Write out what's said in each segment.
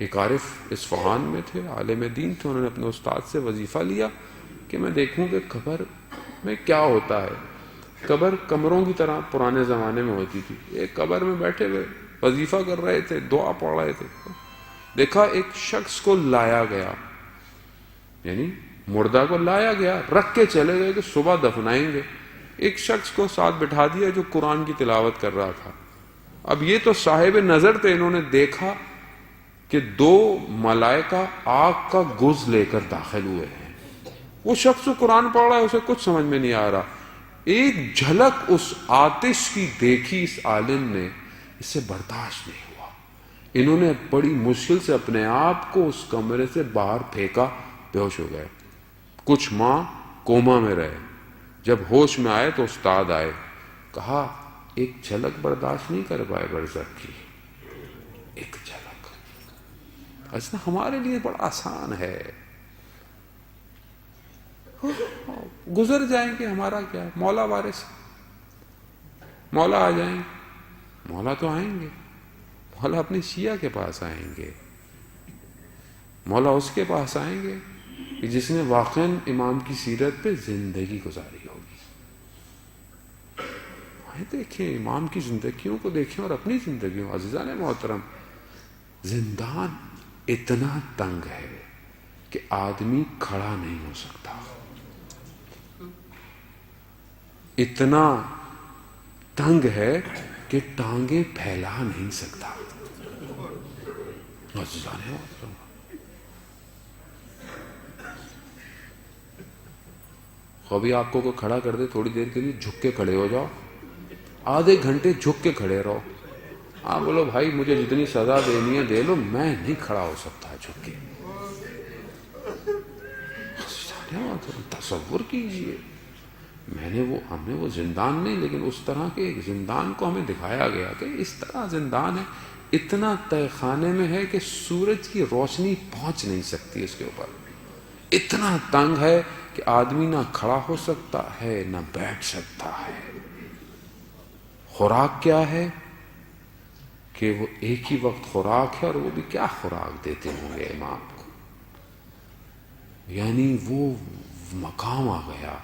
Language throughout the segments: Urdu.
ایک عارف اصفہان میں تھے، عالم دین تھے، انہوں نے اپنے استاد سے وظیفہ لیا کہ میں دیکھوں کہ قبر میں کیا ہوتا ہے۔ قبر کمروں کی طرح پرانے زمانے میں ہوتی تھی، ایک قبر میں بیٹھے ہوئے وظیفہ کر رہے تھے، دعا پڑھ رہے تھے، دیکھا ایک شخص کو لایا گیا، یعنی مردہ کو لایا گیا، رکھ کے چلے گئے کہ صبح دفنائیں گے۔ ایک شخص کو ساتھ بٹھا دیا جو قرآن کی تلاوت کر رہا تھا۔ اب یہ تو صاحب نظر تھے، انہوں نے دیکھا کہ 2 ملائکہ آگ کا گز لے کر داخل ہوئے ہیں۔ وہ شخص قرآن پڑھ رہا ہے، اسے کچھ سمجھ میں نہیں آ رہا۔ ایک جھلک اس آتش کی دیکھی اس عالم نے، اس سے برداشت نہیں ہوا، انہوں نے بڑی مشکل سے اپنے آپ کو اس کمرے سے باہر پھینکا، بے ہوش ہو گئے۔ کچھ ماہ کوما میں رہے، جب ہوش میں آئے تو استاد آئے، کہا ایک جھلک برداشت نہیں کر پائے برزخ کی، ایک جھلک۔ ایسا ہمارے لیے بڑا آسان ہے، گزر جائیں گے، ہمارا کیا، مولا وارث، مولا آ جائیں گے، مولا تو آئیں گے، مولا اپنے شیعہ کے پاس آئیں گے، مولا اس کے پاس آئیں گے کہ جس نے واقعاً امام کی سیرت پہ زندگی گزاری ہوگی۔ دیکھیں امام کی زندگیوں کو دیکھیں اور اپنی زندگیوں۔ عزیزان محترم، زندان اتنا تنگ ہے کہ آدمی کھڑا نہیں ہو سکتا، اتنا تنگ ہے کہ ٹانگیں پھیلا نہیں سکتا۔ عزیزان محترم، کبھی آپ کو کوئی کھڑا کر دے تھوڑی دیر کے لیے، جھک کے کھڑے ہو جاؤ، آدھے گھنٹے جھک کے کھڑے رہو، آپ بولو بھائی مجھے جتنی سزا دینی ہے دے لو، میں نہیں کھڑا ہو سکتا جھک کے۔ تصور کیجئے، ہم نے وہ زندان نہیں، لیکن اس طرح کے ایک زندان کو ہمیں دکھایا گیا کہ اس طرح زندان ہے، اتنا تہہ خانے میں ہے کہ سورج کی روشنی پہنچ نہیں سکتی اس کے اوپر، اتنا تنگ ہے کہ آدمی نہ کھڑا ہو سکتا ہے نہ بیٹھ سکتا ہے۔ خوراک کیا ہے کہ وہ ایک ہی وقت خوراک ہے، اور وہ بھی کیا خوراک دیتے ہوں گے امام کو، یعنی وہ مقام آ گیا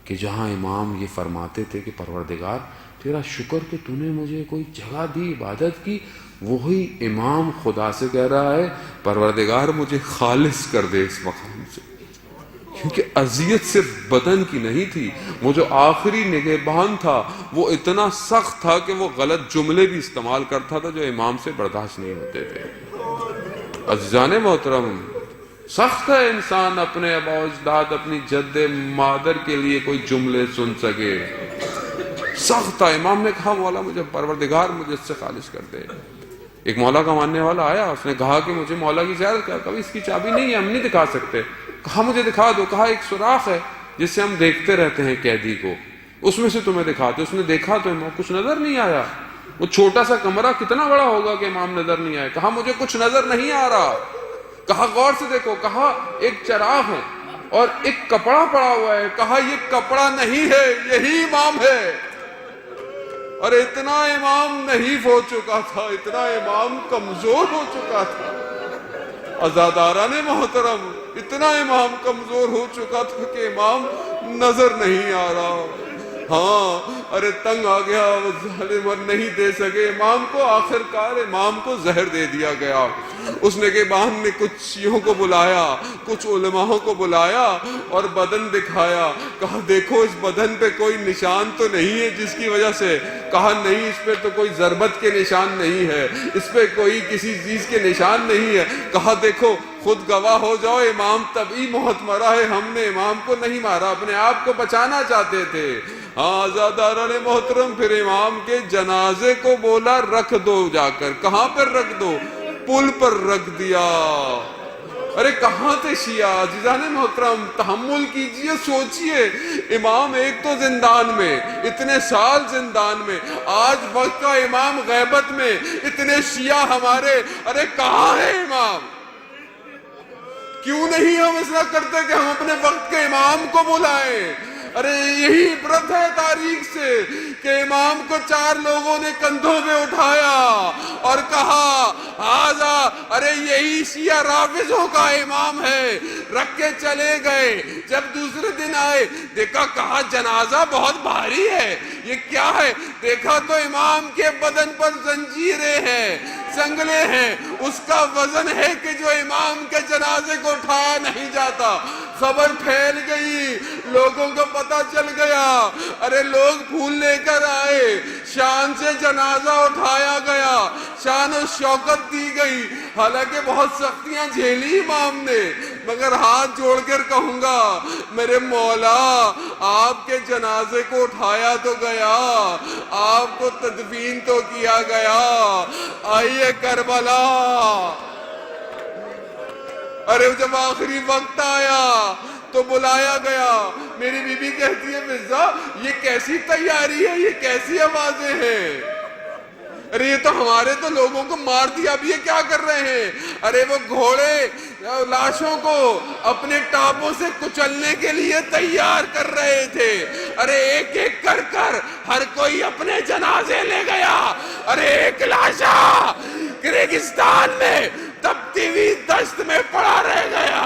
کہ جہاں امام یہ فرماتے تھے کہ پروردگار تیرا شکر کہ تو نے مجھے کوئی جگہ دی عبادت کی، وہی امام خدا سے کہہ رہا ہے پروردگار مجھے خالص کر دے اس مقام سے، کیونکہ اذیت صرف بدن کی نہیں تھی، وہ جو آخری نگہبان تھا وہ اتنا سخت تھا کہ وہ غلط جملے بھی استعمال کرتا تھا جو امام سے برداشت نہیں ہوتے تھے۔ عزیزان محترم، سخت ہے انسان اپنے آباء و اجداد، اپنی جد مادر کے لیے کوئی جملے سن سکے، سخت تھا۔ امام نے کہا مولا مجھے پروردگار مجھے اس سے خالص کر دے۔ ایک مولا کا ماننے والا آیا، اس نے کہا کہ مجھے مولا کی زیارت کر، کبھی اس کی چابی نہیں ہے، ہم نہیں دکھا سکتے۔ کہا مجھے دکھا دو، کہا ایک سوراخ ہے جس سے ہم دیکھتے رہتے ہیں قیدی کو، اس میں سے تمہیں دکھاتے۔ اس نے دیکھا تو امام کچھ نظر نہیں آیا، وہ چھوٹا سا کمرہ کتنا بڑا ہوگا کہ امام نظر نہیں آئے۔ کہا مجھے کچھ نظر نہیں آ رہا۔ کہا غور سے دیکھو، کہا ایک چراغ ہے اور ایک کپڑا پڑا ہوا ہے۔ کہا یہ کپڑا نہیں ہے، یہی امام ہے۔ اور اتنا امام نحیف ہو چکا تھا، اتنا امام کمزور ہو چکا تھا، عزاداران محترم، اتنا امام کمزور ہو چکا تھا کہ امام نظر نہیں آ رہا۔ ہاں ارے تنگ آ گیا، وہ ظالم اور نہیں دے سکے امام کو، آخر کار امام کو زہر دے دیا گیا۔ اس نگہبان نے کچھ شیعوں کو بلایا، کچھ علماء کو بلایا اور بدن دکھایا۔ کہا دیکھو اس بدن پہ کوئی نشان تو نہیں ہے جس کی وجہ سے، کہا نہیں اس پہ تو کوئی ضربت کے نشان نہیں ہے، اس پہ کوئی کسی چیز کے نشان نہیں ہے۔ کہا دیکھو خود گواہ ہو جاؤ، امام تبھی موت مرا ہے، ہم نے امام کو نہیں مارا، اپنے آپ کو بچانا چاہتے تھے۔ ہاں عزاداران محترم، پھر امام کے جنازے کو بولا رکھ دو، جا کر کہاں پر رکھ دو؟ پل پر رکھ دیا۔ ارے کہاں تھے شیعہ؟ عزیزان محترم تحمل کیجئے، سوچئے، امام ایک تو زندان میں، اتنے سال زندان میں، آج وقت کا امام غیبت میں، اتنے شیعہ ہمارے، ارے کہاں ہے امام؟ کیوں نہیں ہم اس طرح کرتے کہ ہم اپنے وقت کے امام کو بلائیں؟ ارے یہی عبرت ہے تاریخ سے کہ امام کو 4 لوگوں نے کندھوں پہ اٹھایا اور کہا آجا، ارے یہی شیعہ رافضوں کا امام ہے، رکھ کے چلے گئے۔ جب دوسرے دن آئے دیکھا، کہا جنازہ بہت بھاری ہے، یہ کیا ہے؟ دیکھا تو امام کے بدن پر زنجیریں ہیں، سنگلے ہیں، اس کا وزن ہے کہ جو امام کے جنازے کو اٹھایا نہیں جاتا۔ خبر پھیل گئی، لوگوں کو پتہ چل گیا، ارے لوگ پھول لے کر آئے، شان سے جنازہ اٹھایا گیا، شان و شوکت دی گئی۔ حالانکہ بہت سختیاں جھیلی امام نے، مگر ہاتھ جوڑ کر کہوں گا میرے مولا، آپ کے جنازے کو اٹھایا تو گیا، آپ کو تدفین تو کیا گیا، آئیے کربلا۔ ارے جب آخری وقت آیا تو بلایا گیا، میری بی بی کہتی ہے مرزا یہ کیسی تیاری ہے، یہ کیسی آوازیں ہیں؟ ارے یہ تو ہمارے تو لوگوں کو مار دیا، اب یہ کیا کر رہے ہیں؟ ارے وہ گھوڑے لاشوں کو اپنے ٹاپوں سے کچلنے کے لیے تیار کر رہے تھے۔ ارے ایک ایک کر کر ہر کوئی اپنے جنازے لے گیا۔ ارے ایک لاشا کرگستان میں تپتی ہوئی دشت میں پڑا رہ گیا۔